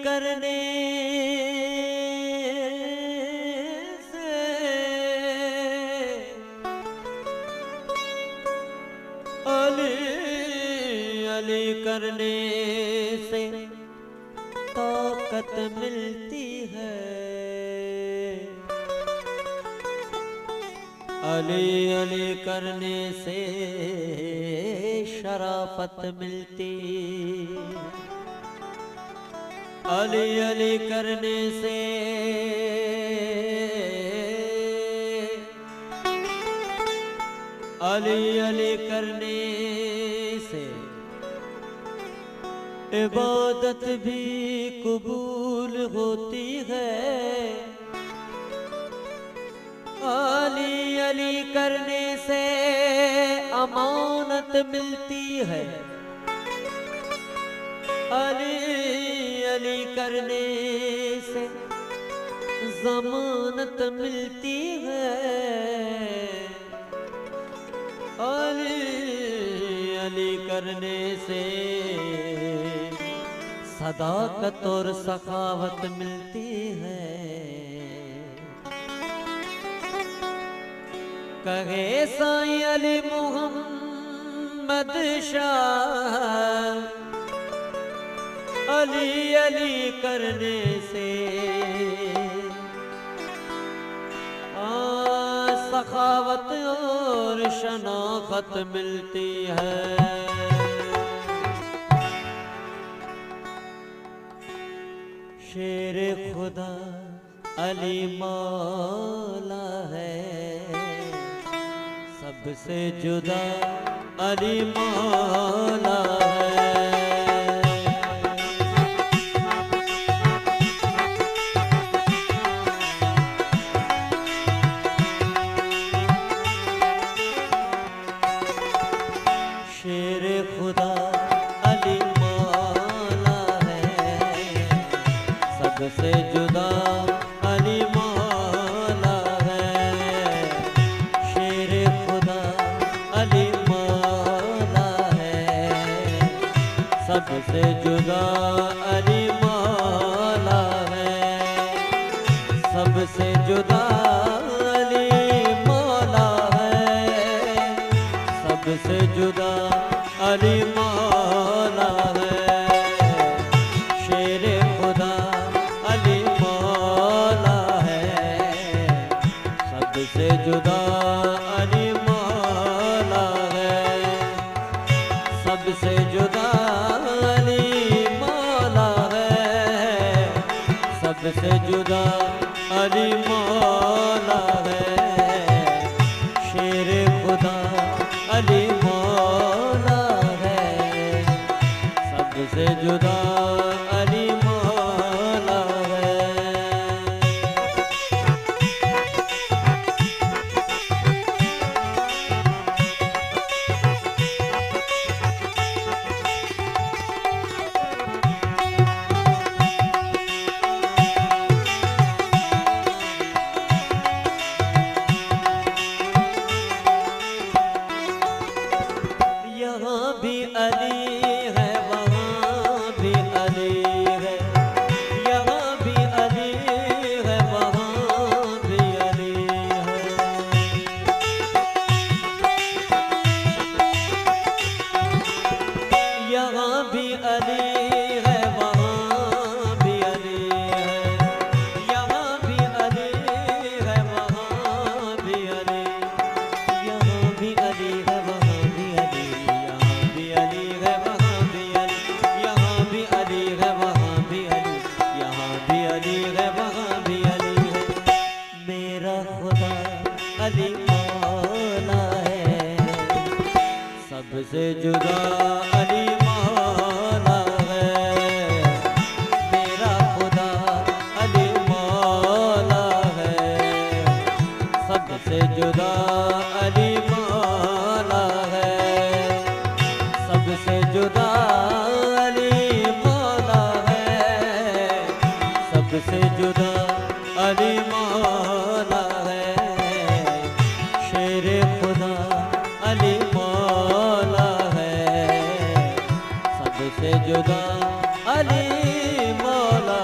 करने से अली अली करने से ताकत मिलती है। अली अली करने से शराफत मिलती। अली अली करने से अली अली करने से इबादत भी कबूल होती है। अली अली करने से अमानत मिलती है। अली अली करने से ज़मानत मिलती है। अली अली करने से सदाकत और सखावत मिलती है। कहे साईं अली मोहम्मद शाह अली अली करने से सखावत और शनाख्त मिलती है। शेर खुदा अली मौला है, सबसे जुदा अली मौला है। शेर खुदा अली मौला है, सबसे जुदा अली मौला है। शेर खुदा अली मौला है, सबसे जुदा अली मौला है। सबसे जुदा अली मौला है, सबसे जुदा अली मौला है। शेर खुदा अली मौला है, सबसे जुदा अली मौला है। सबसे जुदा अली मौला है, सबसे जुदा अली मौला है। शेर खुदा अली मौला है, सबसे जुदा अली मौला है। यहाँ भी अली है, वहाँ भी अली है। यहाँ भी अली है, वहाँ भी अली है। यहाँ भी अली है, वहाँ भी अली है। यहाँ भी अली है, वहाँ भी अली। यहाँ भी अली है, वहाँ भी अली। यहाँ भी अली है, वहाँ भी अली। यहाँ भी अली है, वहाँ भी अली। यहाँ भी अली है, वहाँ भी अली है। मेरा खुदा अली मौला है, सबसे जुदा अली मौला है। मेरा खुदा अली मौला है, सबसे जुदा अली मौला है। सबसे जुदा अली मौला है, सबसे जुदा अली मौला है। शेर खुदा अली मौला है, सबसे जुदा अली मौला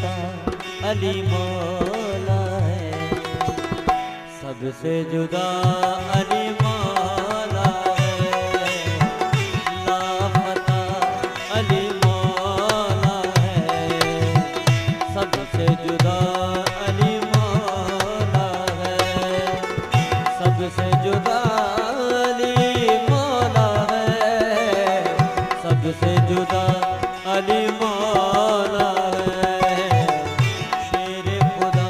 लापता अली मौला है, सबसे जुदा अली मौला है, लापता अली मौला है, सबसे जुदा अली मौला है, सबसे जुदा अली मौला है, सबसे जुदा अली मौला है, शेर खुदा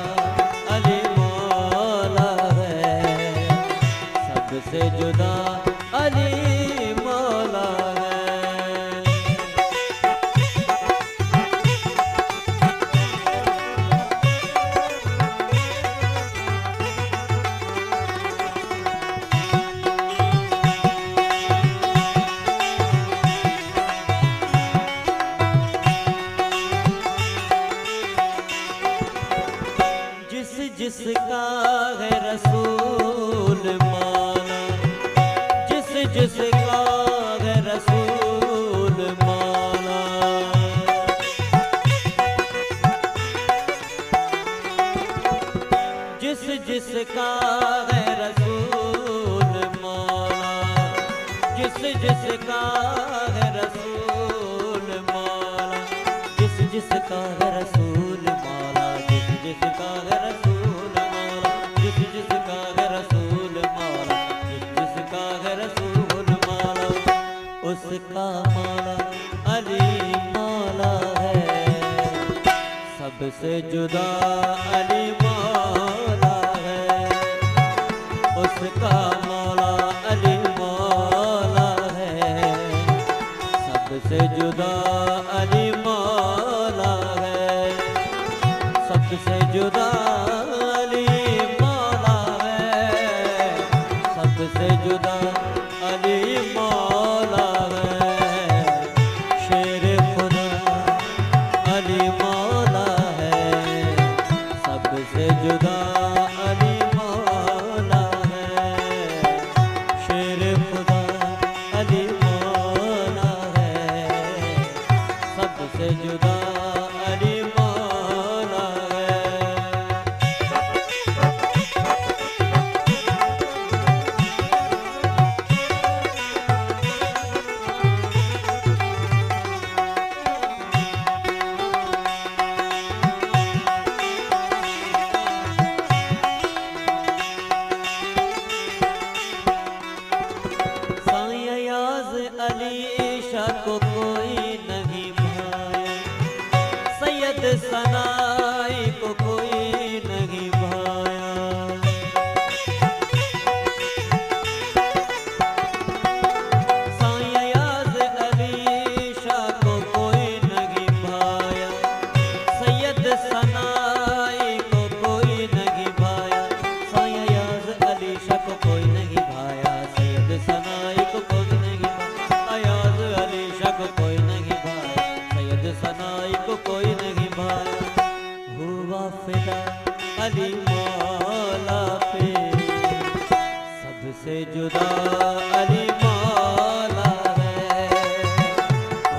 अली मौला है, सबसे जुदा अली मौला है। जिसका है रसूल मौला, जिसका है रसूल मौला, जिसका है रसूल मौला, जिसका है रसूल मौला, जिसका है रसूल मौला, जिसका है रसूल मौला, जिसका है रसूल मौला, जिसका है रसूल मौला, उसका मौला अली मौला है, सबसे जुदा अली मौला है, उसका मौला अली मौला है, सबसे जुदा अली मौला है, सबसे जुदा अली मौला है, सबसे जुदा अली मौला है, शेर खुदा अली मौला है, सबसे जुदा अली मौला है, शेर खुदा अली मौला है, सबसे जुदा अली मौला है। सायायाज़ अली शाह को कोई नहीं भाया, सैयद सनाई को कोई नहीं भाया, सायायाज़ अली शाह को कोई नहीं भाया, सैयद सनाई को कोई नहीं भाया, सायायाज़ अली शाह को कोई नहीं भाया, सैयद सनाई को कोई नहीं भाया, अयाज़ अली शाह को कोई नहीं भाया, सैयद सनाई को कोई नहीं भाया, हुआ फिदा अली मौला पे, सबसे जुदा अली मौला है,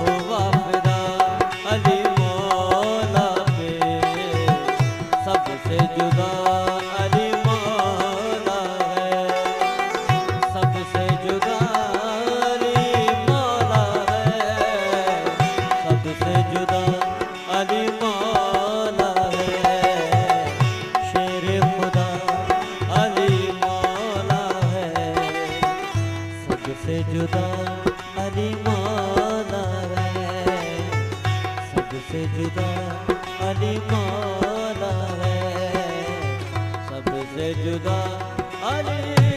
हुआ फिदा अली मौला पे, सबसे जुदा अली मौला है, सबसे जुदा अली मौला है, सबसे जुदा अली मौला है, शेर खुदा अली मौला है, सबसे जुदा अली मौला है, सबसे जुदा अली मौला है, सबसे जुदा अली